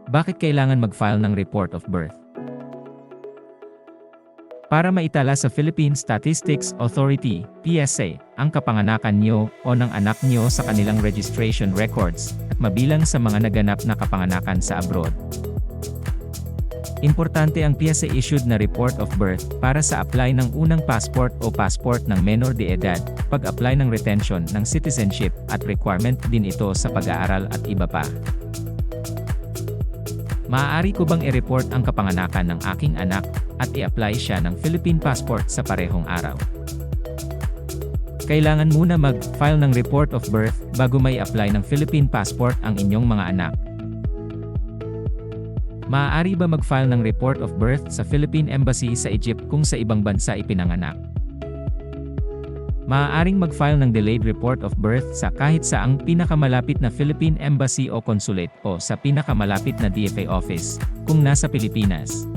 Bakit kailangan mag-file ng report of birth? Para maitala sa Philippine Statistics Authority, PSA, ang kapanganakan nyo o ng anak nyo sa kanilang registration records, at mabilang sa mga naganap na kapanganakan sa abroad. Importante ang PSA-issued na report of birth para sa apply ng unang passport o passport ng menor de edad, pag-apply ng retention ng citizenship, at requirement din ito sa pag-aaral at iba pa. Maaari ko bang i-report ang kapanganakan ng aking anak at i-apply siya ng Philippine passport sa parehong araw? Kailangan muna mag-file ng report of birth bago may apply ng Philippine passport ang inyong mga anak. Maaari ba mag-file ng report of birth sa Philippine Embassy sa Egypt kung sa ibang bansa ipinanganak? Maaaring mag-file ng delayed report of birth sa kahit saang pinakamalapit na Philippine Embassy o Consulate o sa pinakamalapit na DFA office kung nasa Pilipinas.